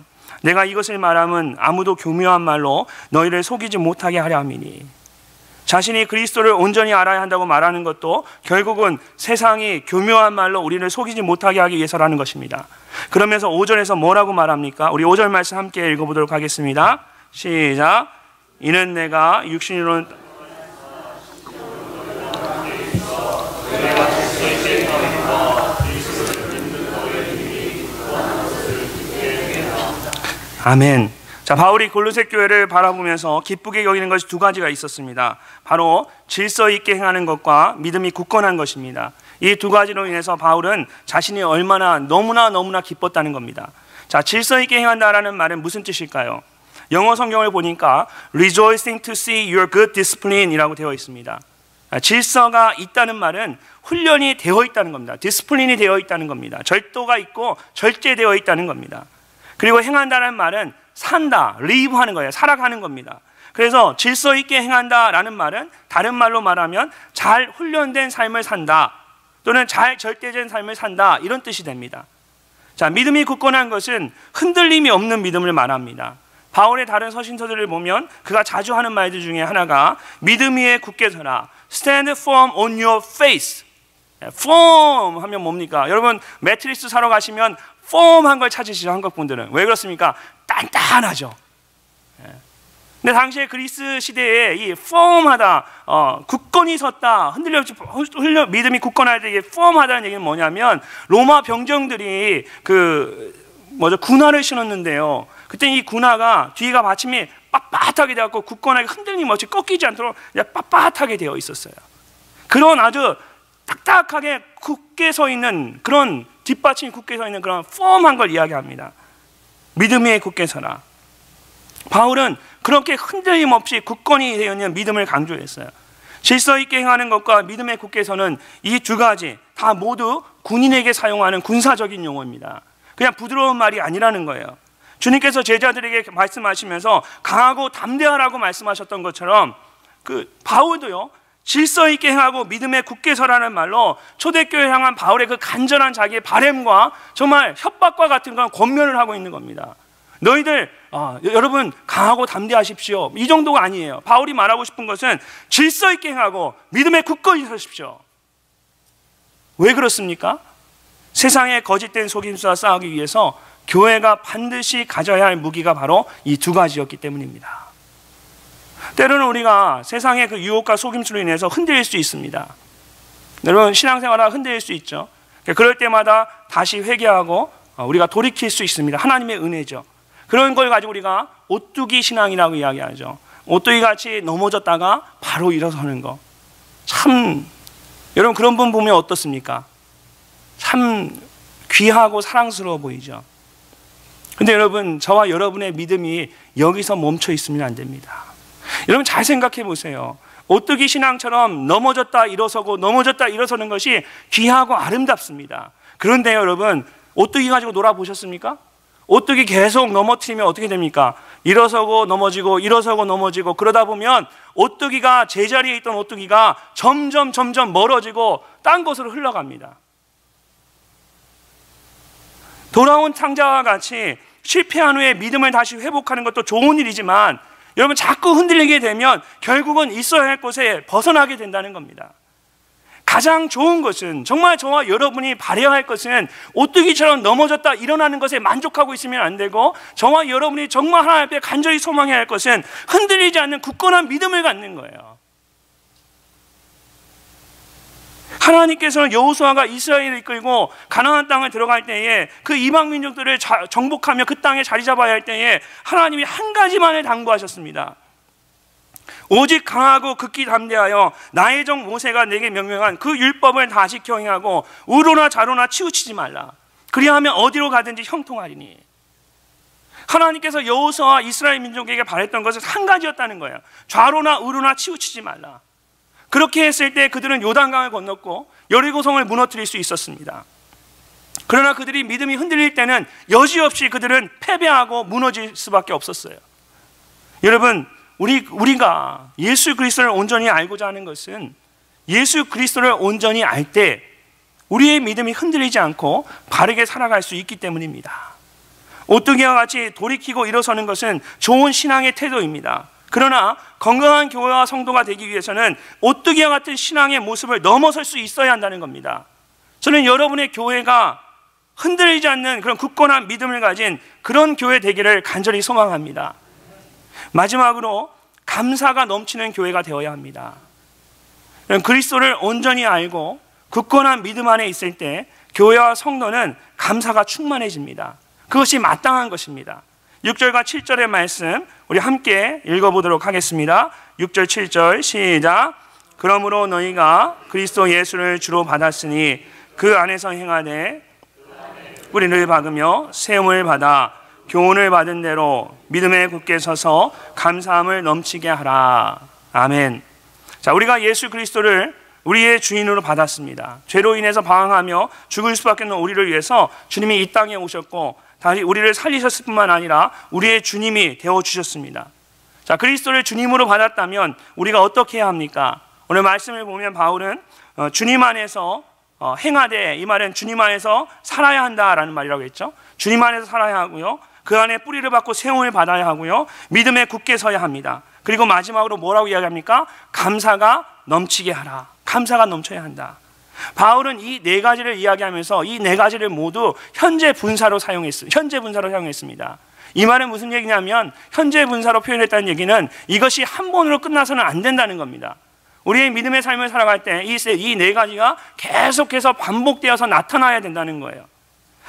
내가 이것을 말함은 아무도 교묘한 말로 너희를 속이지 못하게 하려 함이니. 자신이 그리스도를 온전히 알아야 한다고 말하는 것도 결국은 세상이 교묘한 말로 우리를 속이지 못하게 하기 위해서라는 것입니다. 그러면서 5절에서 뭐라고 말합니까? 우리 5절 말씀 함께 읽어보도록 하겠습니다. 시작. 이는 내가 육신으로는 아멘. 자, 바울이 골로새 교회를 바라보면서 기쁘게 여기는 것이 두 가지가 있었습니다. 바로 질서 있게 행하는 것과 믿음이 굳건한 것입니다. 이 두 가지로 인해서 바울은 자신이 얼마나 너무나 기뻤다는 겁니다. 자, 질서 있게 행한다라는 말은 무슨 뜻일까요? 영어 성경을 보니까 rejoicing to see your good discipline 이라고 되어 있습니다. 질서가 있다는 말은 훈련이 되어 있다는 겁니다. 디스플린이 되어 있다는 겁니다. 절도가 있고 절제되어 있다는 겁니다. 그리고 행한다는 말은 산다, live 하는 거예요. 살아가는 겁니다. 그래서 질서 있게 행한다라는 말은 다른 말로 말하면 잘 훈련된 삶을 산다, 또는 잘 절대된 삶을 산다, 이런 뜻이 됩니다. 자, 믿음이 굳건한 것은 흔들림이 없는 믿음을 말합니다. 바울의 다른 서신서들을 보면 그가 자주 하는 말들 중에 하나가 믿음 위에 굳게 서라. Stand firm on your faith. firm 하면 뭡니까? 여러분 매트리스 사러 가시면 firm한 걸 찾으시죠, 한국 분들은. 왜 그렇습니까? 단단하죠. 근데 당시에 그리스 시대에 이 firm하다, 굳건히 섰다, 흔들려 믿음이 굳건할 때 이게 firm하다는 얘기는 뭐냐면 로마 병정들이 군화를 신었는데요. 그때 이 군화가 뒤가 받침이 빳빳하게 되었고 굳건하게 흔들림 없이 꺾이지 않도록 빳빳하게 되어 있었어요. 그런 아주 딱딱하게 굳게 서 있는 그런 뒷받침이 굳게 서 있는 그런 firm한 걸 이야기합니다. 믿음 위에 굳게 서라. 바울은 그렇게 흔들림 없이 굳건히 되어 있는 믿음을 강조했어요. 질서 있게 행하는 것과 믿음에 굳게 서는 이 두 가지 다 모두 군인에게 사용하는 군사적인 용어입니다. 그냥 부드러운 말이 아니라는 거예요. 주님께서 제자들에게 말씀하시면서 강하고 담대하라고 말씀하셨던 것처럼 바울도요, 질서 있게 행하고 믿음에 굳게 서라는 말로 초대교회를 향한 바울의 그 간절한 자기의 바램과 정말 협박과 같은 그런 권면을 하고 있는 겁니다. 너희들 여러분 강하고 담대하십시오, 이 정도가 아니에요. 바울이 말하고 싶은 것은 질서 있게 행하고 믿음에 굳건히 서십시오. 왜 그렇습니까? 세상의 거짓된 속임수와 싸우기 위해서 교회가 반드시 가져야 할 무기가 바로 이 두 가지였기 때문입니다. 때로는 우리가 세상의 그 유혹과 속임수로 인해서 흔들릴 수 있습니다. 여러분 신앙생활하다 흔들릴 수 있죠. 그럴 때마다 다시 회개하고 우리가 돌이킬 수 있습니다. 하나님의 은혜죠. 그런 걸 가지고 우리가 오뚜기 신앙이라고 이야기하죠. 오뚜기 같이 넘어졌다가 바로 일어서는 거. 참 여러분 그런 분 보면 어떻습니까? 참 귀하고 사랑스러워 보이죠. 근데 여러분 저와 여러분의 믿음이 여기서 멈춰 있으면 안 됩니다. 여러분 잘 생각해 보세요. 오뚜기 신앙처럼 넘어졌다 일어서고 넘어졌다 일어서는 것이 귀하고 아름답습니다. 그런데 여러분 오뚜기 가지고 놀아보셨습니까? 오뚜기 계속 넘어뜨리면 어떻게 됩니까? 일어서고 넘어지고 일어서고 넘어지고 그러다 보면 오뚜기가 제자리에 있던 오뚜기가 점점 멀어지고 딴 곳으로 흘러갑니다. 돌아온 탕자와 같이 실패한 후에 믿음을 다시 회복하는 것도 좋은 일이지만 여러분 자꾸 흔들리게 되면 결국은 있어야 할 곳에 벗어나게 된다는 겁니다. 가장 좋은 것은 정말 저와 여러분이 바라야 할 것은 오뚜기처럼 넘어졌다 일어나는 것에 만족하고 있으면 안 되고 저와 여러분이 정말 하나님 앞에 간절히 소망해야 할 것은 흔들리지 않는 굳건한 믿음을 갖는 거예요. 하나님께서는 여호수아가 이스라엘을 이끌고 가나안 땅을 들어갈 때에 그 이방 민족들을 정복하며 그 땅에 자리 잡아야 할 때에 하나님이 한 가지만을 당부하셨습니다. 오직 강하고 극히 담대하여 나의 종 모세가 내게 명령한 그 율법을 다 지켜 행하고 우로나 좌로나 치우치지 말라. 그리하면 어디로 가든지 형통하리니. 하나님께서 여호수아와 이스라엘 민족에게 바랬던 것은 한 가지였다는 거예요. 좌로나 우로나 치우치지 말라. 그렇게 했을 때 그들은 요단강을 건넜고 여리고성을 무너뜨릴 수 있었습니다. 그러나 그들이 믿음이 흔들릴 때는 여지없이 그들은 패배하고 무너질 수밖에 없었어요. 여러분 우리가 예수 그리스도를 온전히 알고자 하는 것은 예수 그리스도를 온전히 알 때 우리의 믿음이 흔들리지 않고 바르게 살아갈 수 있기 때문입니다. 오뚜기와 같이 돌이키고 일어서는 것은 좋은 신앙의 태도입니다. 그러나 건강한 교회와 성도가 되기 위해서는 오뚜기와 같은 신앙의 모습을 넘어설 수 있어야 한다는 겁니다. 저는 여러분의 교회가 흔들리지 않는 그런 굳건한 믿음을 가진 그런 교회 되기를 간절히 소망합니다. 마지막으로 감사가 넘치는 교회가 되어야 합니다. 그리스도를 온전히 알고 굳건한 믿음 안에 있을 때 교회와 성도는 감사가 충만해집니다. 그것이 마땅한 것입니다. 6절과 7절의 말씀 우리 함께 읽어보도록 하겠습니다. 6절 7절 시작. 그러므로 너희가 그리스도 예수를 주로 받았으니 그 안에서 행하되 뿌리를 박으며 세움을 받아 교훈을 받은 대로 믿음에 굳게 서서 감사함을 넘치게 하라. 아멘. 자, 우리가 예수 그리스도를 우리의 주인으로 받았습니다. 죄로 인해서 방황하며 죽을 수밖에 없는 우리를 위해서 주님이 이 땅에 오셨고 다시 우리를 살리셨을 뿐만 아니라 우리의 주님이 되어주셨습니다. 자, 그리스도를 주님으로 받았다면 우리가 어떻게 해야 합니까? 오늘 말씀을 보면 바울은 주님 안에서 행하되, 이 말은 주님 안에서 살아야 한다라는 말이라고 했죠. 주님 안에서 살아야 하고요. 그 안에 뿌리를 받고 세움을 받아야 하고요, 믿음에 굳게 서야 합니다. 그리고 마지막으로 뭐라고 이야기합니까? 감사가 넘치게 하라. 감사가 넘쳐야 한다. 바울은 이 네 가지를 이야기하면서 이 네 가지를 모두 현재 분사로 사용했습니다. 이 말은 무슨 얘기냐면, 현재 분사로 표현했다는 얘기는 이것이 한 번으로 끝나서는 안 된다는 겁니다. 우리의 믿음의 삶을 살아갈 때 이 네 가지가 계속해서 반복되어서 나타나야 된다는 거예요.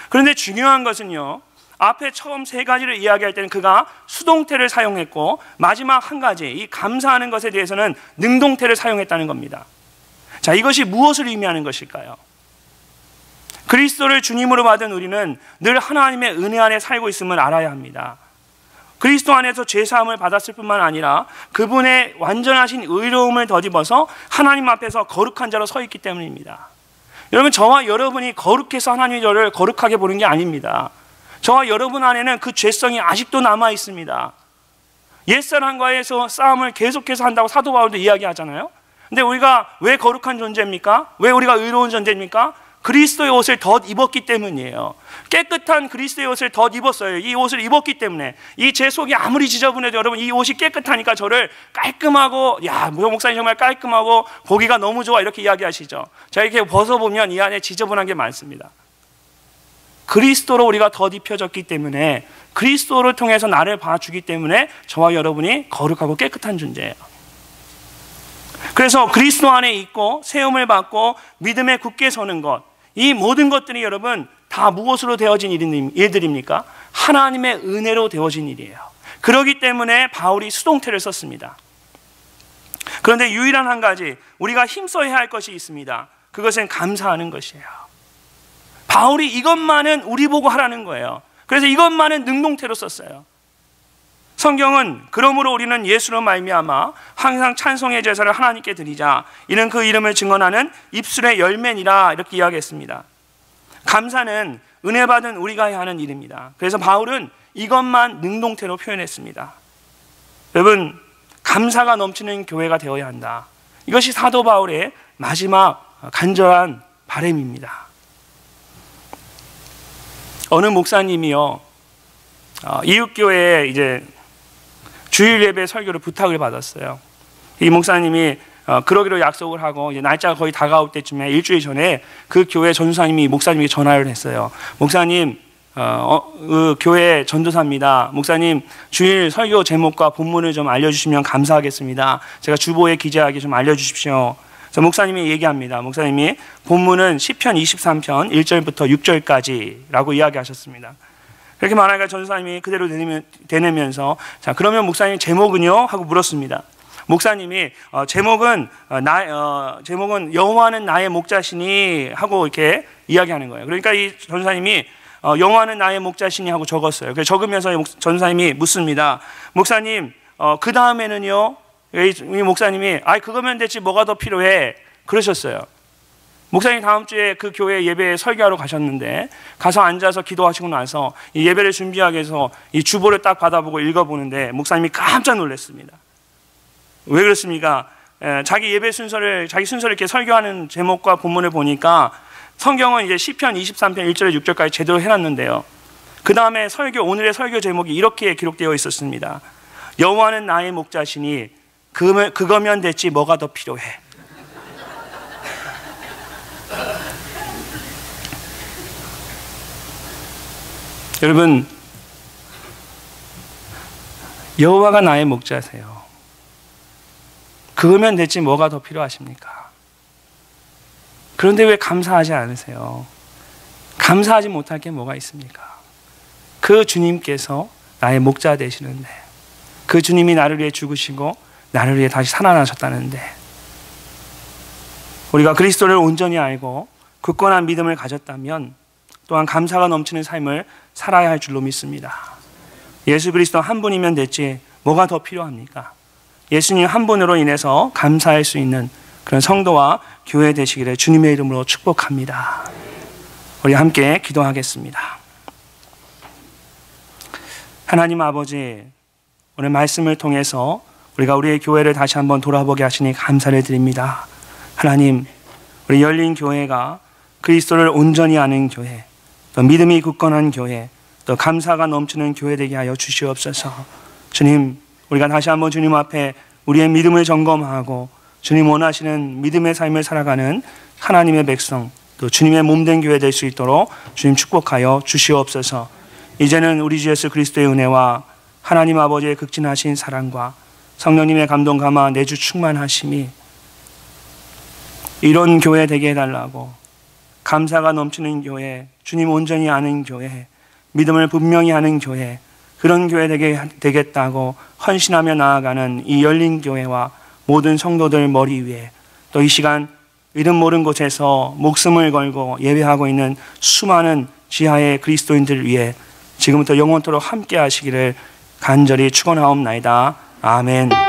그런데 중요한 것은요, 앞에 처음 세 가지를 이야기할 때는 그가 수동태를 사용했고, 마지막 한 가지, 이 감사하는 것에 대해서는 능동태를 사용했다는 겁니다. 자, 이것이 무엇을 의미하는 것일까요? 그리스도를 주님으로 받은 우리는 늘 하나님의 은혜 안에 살고 있음을 알아야 합니다. 그리스도 안에서 죄사함을 받았을 뿐만 아니라 그분의 완전하신 의로움을 덧입어서 하나님 앞에서 거룩한 자로 서 있기 때문입니다. 여러분, 저와 여러분이 거룩해서 하나님이 저를 거룩하게 보는 게 아닙니다. 저와 여러분 안에는 그 죄성이 아직도 남아 있습니다. 옛사람과의 싸움을 계속해서 한다고 사도 바울도 이야기하잖아요. 근데 우리가 왜 거룩한 존재입니까? 왜 우리가 의로운 존재입니까? 그리스도의 옷을 덧 입었기 때문이에요. 깨끗한 그리스도의 옷을 덧 입었어요. 이 옷을 입었기 때문에. 이 제 속이 아무리 지저분해도 여러분, 이 옷이 깨끗하니까 저를 깔끔하고, 야, 목사님 정말 깔끔하고 보기가 너무 좋아, 이렇게 이야기하시죠. 자, 이렇게 벗어보면 이 안에 지저분한 게 많습니다. 그리스도로 우리가 덧 입혀졌기 때문에, 그리스도를 통해서 나를 봐주기 때문에 저와 여러분이 거룩하고 깨끗한 존재예요. 그래서 그리스도 안에 있고 세움을 받고 믿음에 굳게 서는 것, 이 모든 것들이 여러분 다 무엇으로 되어진 일들입니까? 하나님의 은혜로 되어진 일이에요. 그렇기 때문에 바울이 수동태를 썼습니다. 그런데 유일한 한 가지 우리가 힘써야 할 것이 있습니다. 그것은 감사하는 것이에요. 바울이 이것만은 우리 보고 하라는 거예요. 그래서 이것만은 능동태로 썼어요. 성경은 그러므로 우리는 예수로 말미암아 항상 찬송의 제사를 하나님께 드리자, 이는 그 이름을 증언하는 입술의 열매니라, 이렇게 이야기했습니다. 감사는 은혜 받은 우리가 해야 하는 일입니다. 그래서 바울은 이것만 능동태로 표현했습니다. 여러분, 감사가 넘치는 교회가 되어야 한다. 이것이 사도 바울의 마지막 간절한 바람입니다. 어느 목사님이요, 이웃교회에 이제 주일 예배 설교를 부탁을 받았어요. 이 목사님이 그러기로 약속을 하고 이제 날짜가 거의 다가올 때쯤에 일주일 전에 그 교회 전도사님이 목사님에게 전화를 했어요. 목사님, 그 교회 전도사입니다. 목사님, 주일 설교 제목과 본문을 좀 알려주시면 감사하겠습니다. 제가 주보에 기재하게 좀 알려주십시오. 그래서 목사님이 얘기합니다. 목사님이 본문은 시편 23편 1절부터 6절까지라고 이야기하셨습니다. 그렇게 말하니까 전도사님이 그대로 되뇌면서, 자, 그러면 목사님 제목은요? 하고 물었습니다. 목사님이 제목은 여호와는 나의 목자시니 하고 이렇게 이야기하는 거예요. 그러니까 이 전도사님이 여호와는 나의 목자시니 하고 적었어요. 그래서 적으면서 전도사님이 묻습니다. 목사님, 그 다음에는요? 이 목사님이 그거면 됐지 뭐가 더 필요해? 그러셨어요. 목사님 다음 주에 그 교회 예배에 설교하러 가셨는데, 가서 앉아서 기도하시고 나서 이 예배를 준비하기 위해서 이 주보를 딱 받아보고 읽어보는데 목사님이 깜짝 놀랐습니다. 왜 그렇습니까? 자기 예배 순서를, 자기 순서를 이렇게 설교하는 제목과 본문을 보니까 성경은 이제 시편 23편 1절에 6절까지 제대로 해놨는데요, 그 다음에 오늘의 설교 제목이 이렇게 기록되어 있었습니다. 여호와는 나의 목자시니 그거면 됐지 뭐가 더 필요해? 여러분, 여호와가 나의 목자세요. 그거면 됐지 뭐가 더 필요하십니까? 그런데 왜 감사하지 않으세요? 감사하지 못할 게 뭐가 있습니까? 그 주님께서 나의 목자 되시는데, 그 주님이 나를 위해 죽으시고 나를 위해 다시 살아나셨다는데, 우리가 그리스도를 온전히 알고 굳건한 믿음을 가졌다면 또한 감사가 넘치는 삶을 살아야 할 줄로 믿습니다. 예수 그리스도 한 분이면 됐지 뭐가 더 필요합니까? 예수님 한 분으로 인해서 감사할 수 있는 그런 성도와 교회 되시기를 주님의 이름으로 축복합니다. 우리 함께 기도하겠습니다. 하나님 아버지, 오늘 말씀을 통해서 우리가 우리의 교회를 다시 한번 돌아보게 하시니 감사를 드립니다. 하나님, 우리 열린 교회가 그리스도를 온전히 아는 교회, 또 믿음이 굳건한 교회, 또 감사가 넘치는 교회 되게 하여 주시옵소서. 주님, 우리가 다시 한번 주님 앞에 우리의 믿음을 점검하고 주님 원하시는 믿음의 삶을 살아가는 하나님의 백성, 또 주님의 몸된 교회 될 수 있도록 주님 축복하여 주시옵소서. 이제는 우리 주 예수 그리스도의 은혜와 하나님 아버지의 극진하신 사랑과 성령님의 감동 감화 내주 충만하심이 이런 교회 되게 해달라고, 감사가 넘치는 교회, 주님 온전히 아는 교회, 믿음을 분명히 하는 교회, 그런 교회 되겠다고 헌신하며 나아가는 이 열린 교회와 모든 성도들 머리 위에, 또 이 시간 이름 모른 곳에서 목숨을 걸고 예배하고 있는 수많은 지하의 그리스도인들 위해 지금부터 영원토록 함께 하시기를 간절히 축원하옵나이다. 아멘.